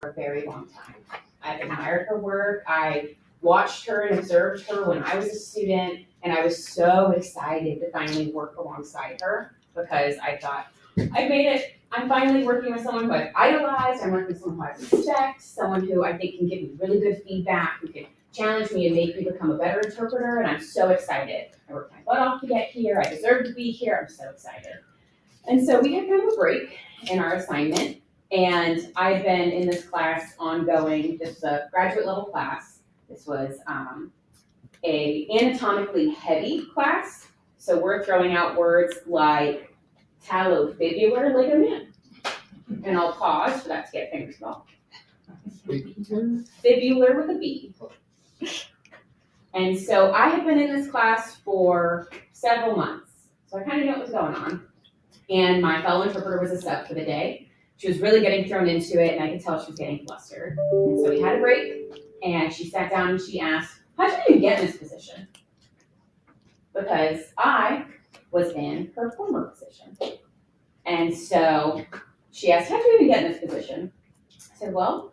a very long time. I've admired her work. I watched her and observed her when I was a student, and I was so excited to finally work alongside her because I thought, I made it. I'm finally working with someone who I've idolized. I'm working with someone who I respect, someone who I think can give me really good feedback, who can challenge me and make me become a better interpreter, and I'm so excited. I worked my butt off to get here. I deserve to be here. I'm so excited. And so we had kind of a break in our assignment, and I've been in this class ongoing. This is a graduate level class. This was a anatomically heavy class, so we're throwing out words like talofibular ligament, and I'll pause for that to get finger spelled. Fibular with a B. And so I had been in this class for several months, so I kind of knew what was going on. And my fellow interpreter was a sub for the day. She was really getting thrown into it, and I could tell she was getting flustered. And so we had a break, and she sat down and she asked, "How did you even get in this position?" Because I was in her former position. And so she asked, "How did you even get in this position?" I said, "Well,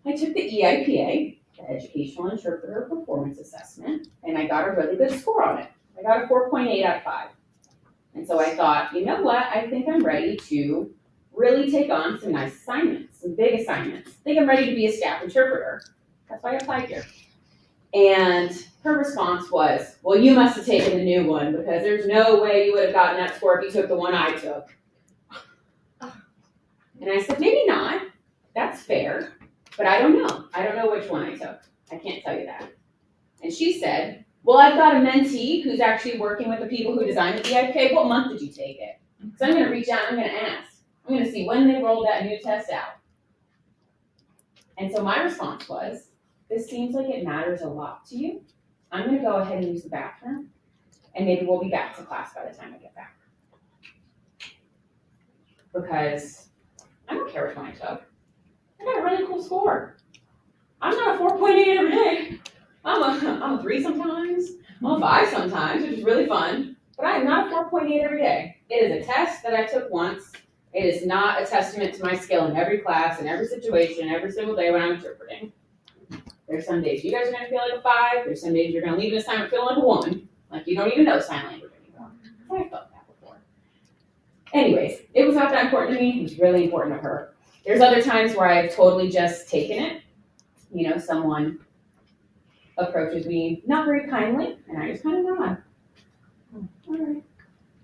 I took the EIPA, the Educational Interpreter Performance Assessment, and I got a really good score on it. I got a 4.8 out of 5. And so I thought, you know what, I think I'm ready to really take on some nice assignments, some big assignments. I think I'm ready to be a staff interpreter. That's why I applied here." And her response was, "Well, you must have taken the new one because there's no way you would have gotten that score if you took the one I took." And I said, "Maybe not. That's fair. But I don't know. I don't know which one I took. I can't tell you that." And she said, "Well, I've got a mentee who's actually working with the people who designed the EIPA. What month did you take it?" So I'm going to reach out, I'm going to ask. I'm going to see when they rolled that new test out. And so my response was, "This seems like it matters a lot to you. I'm going to go ahead and use the bathroom, and maybe we'll be back to class by the time I get back. Because I don't care which one I took. I got a really cool score. I'm not a 4.8 every day. I'm a 3 sometimes. I'm a 5 sometimes, which is really fun. But I am not a 4.8 every day. It is a test that I took once. It is not a testament to my skill in every class, in every situation, every single day when I'm interpreting. There's some days you guys are going to feel like a 5. There's some days you're going to leave an assignment feeling like a 1. Like you don't even know sign language anymore. I felt that before. Anyways, it was not that important to me. It was really important to her. There's other times where I've totally just taken it. You know, someone approaches me not very kindly, and I just kind of nod.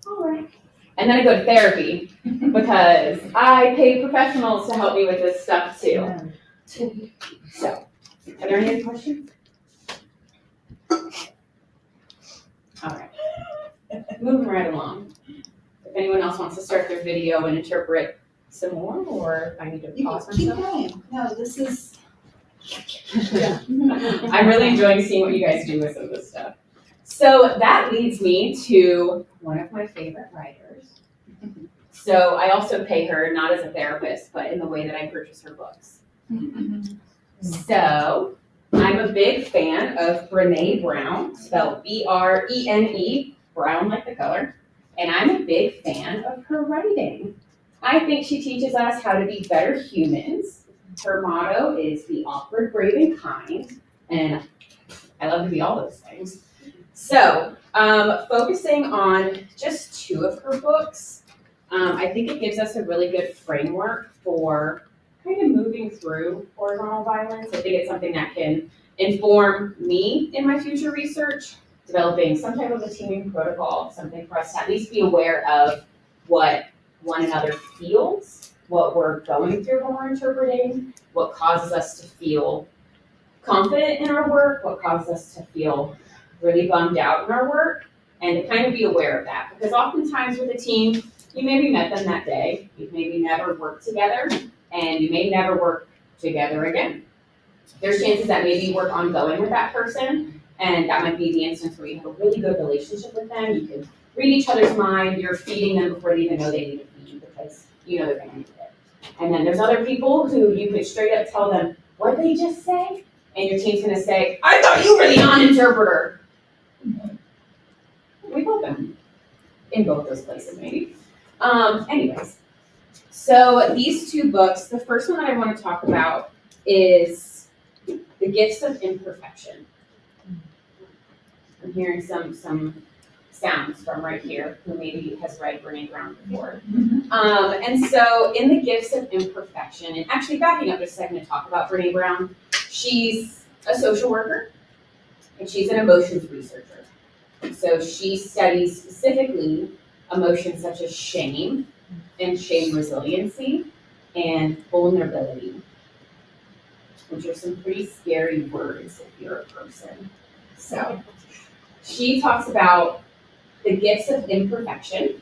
All right. And then I go to therapy because I pay professionals to help me with this stuff too. So, are there any other questions? All right. Moving right along. If anyone else wants to start their video and interpret some more, or I need to pause myself. Keep going. No, this is. Yeah. I'm really enjoying seeing what you guys do with some of this stuff. So that leads me to one of my favorite writers. So I also pay her not as a therapist, but in the way that I purchase her books. So I'm a big fan of Brene Brown, spelled B-R-E-N-E, brown like the color, and I'm a big fan of her writing. I think she teaches us how to be better humans. Her motto is "Be awkward, brave, and kind," and I love to be all those things. So, focusing on just 2 of her books, I think it gives us a really good framework for kind of moving through horizontal violence. I think it's something that can inform me in my future research, developing some type of a teaming protocol, something for us to at least be aware of what one another feels, what we're going through when we're interpreting, what causes us to feel confident in our work, what causes us to feel really bummed out in our work, and to kind of be aware of that. Because oftentimes with a team, you maybe met them that day, you've maybe never worked together, and you may never work together again. There's chances that maybe you work ongoing with that person, and that might be the instance where you have a really good relationship with them. You can read each other's mind, you're feeding them before they even know they need to feed you because you know they're going to need it. And then there's other people who you could straight up tell them, "What did they just say?" And your team's going to say, "I thought you were the non-interpreter." We both been in both those places, maybe. Anyways, so these 2 books, the first one that I want to talk about is the gifts of imperfection. I'm hearing some sounds from right here, who maybe has read Brene Brown before. And so in the gifts of imperfection, and actually backing up just a second to talk about Brene Brown, she's a social worker and she's an emotions researcher. So she studies specifically emotions such as shame and shame resiliency and vulnerability, which are some pretty scary words if you're a person. So she talks about the gifts of imperfection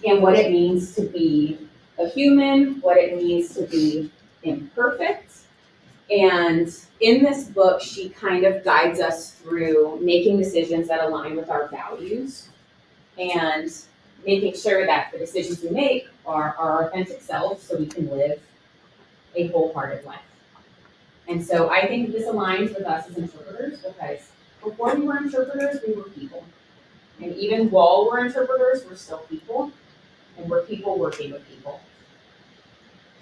and what it means to be a human, what it means to be imperfect. And in this book, she kind of guides us through making decisions that align with our values and making sure that the decisions we make are our authentic selves so we can live a wholehearted life. And so I think this aligns with us as interpreters because before we were interpreters, we were people. And even while we're interpreters, we're still people, and we're people working with people.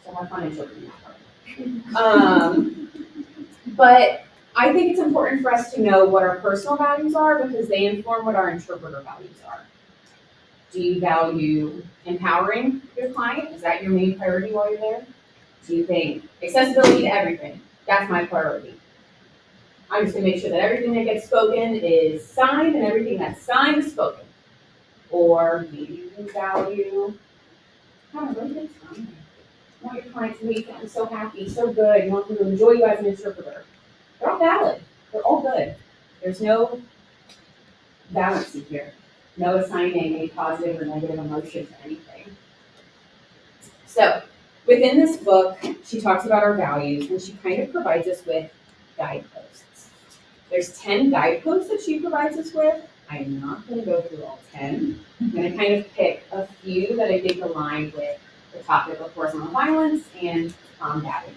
So have fun interpreting that part. But I think it's important for us to know what our personal values are because they inform what our interpreter values are. Do you value empowering your client? Is that your main priority while you're there? Do you think accessibility to everything? That's my priority. I'm just gonna make sure that everything that gets spoken is signed and everything that's signed is spoken. Or maybe you value, I don't know, what is time? You want your clients to be so happy, so good, you want them to enjoy you as an interpreter. They're all valid, they're all good. There's no balance here, no assigning a positive or negative emotion to anything. So within this book, she talks about our values and she kind of provides us with guideposts. There's 10 guideposts that she provides us with. I am not going to go through all 10. I'm going to kind of pick a few that I think align with the topic of horizontal violence and combating.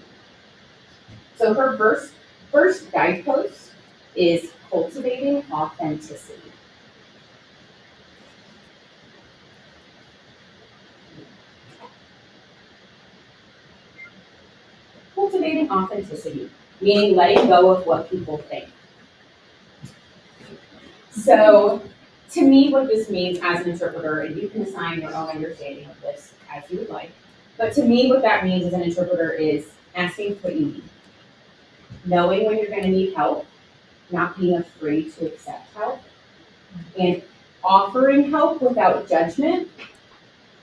So her first guidepost is cultivating authenticity. Cultivating authenticity, meaning letting go of what people think. So, to me, what this means as an interpreter, and you can assign your own understanding of this as you would like, but to me, what that means as an interpreter is asking what you need. Knowing when you're going to need help, not being afraid to accept help, and offering help without judgment,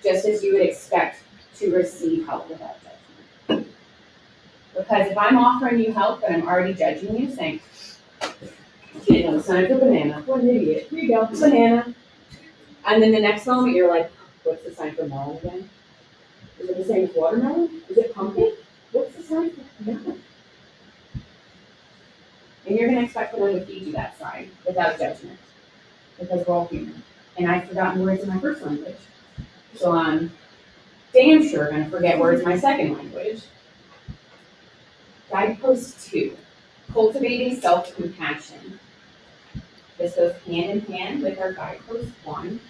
just as you would expect to receive help without judgment. Because if I'm offering you help, but I'm already judging you, saying, "You didn't know the sign for banana. What an idiot. Here you go, banana." And then the next moment you're like, "What's the sign for melon again? Is it the same as watermelon? Is it pumpkin? What's the sign for melon?" And you're gonna expect someone to feed you that sign without judgment. Because we're all human. And I've forgotten words in my first language. So I'm damn sure gonna forget words in my second language. Guidepost 2, cultivating self-compassion. This goes hand in hand with our guidepost 1.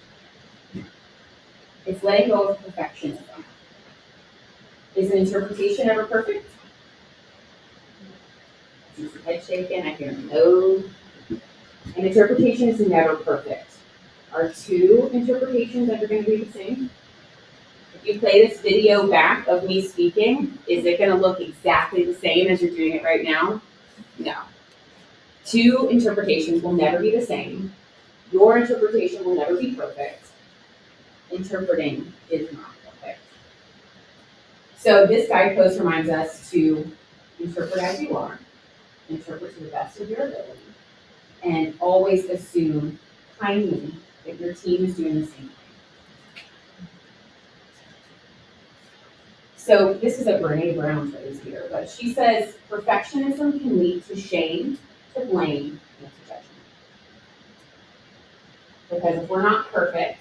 It's letting go of perfectionism. Is an interpretation ever perfect? Is your head shaking? I hear no. An interpretation is never perfect. Are 2 interpretations ever going to be the same? If you play this video back of me speaking, is it going to look exactly the same as you're doing it right now? No. 2 interpretations will never be the same. Your interpretation will never be perfect. Interpreting is not perfect. So this guidepost reminds us to interpret as you are, interpret to the best of your ability, and always assume kindly that your team is doing the same thing. So this is a Brene Brown phrase here, but she says perfectionism can lead to shame, to blame, and to judgment. Because if we're not perfect,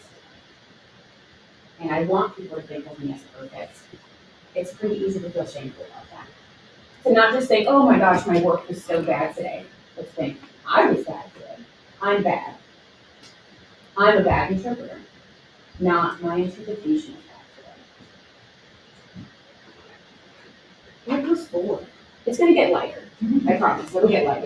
and I want people to think of me as perfect, it's pretty easy to feel shameful about that. To not just think, "Oh my gosh, my work was so bad today." Let's think, "I was bad today. I'm bad. I'm a bad interpreter. Not my interpretation of that today." Guidepost 4, It's gonna get lighter. I promise, it'll get lighter.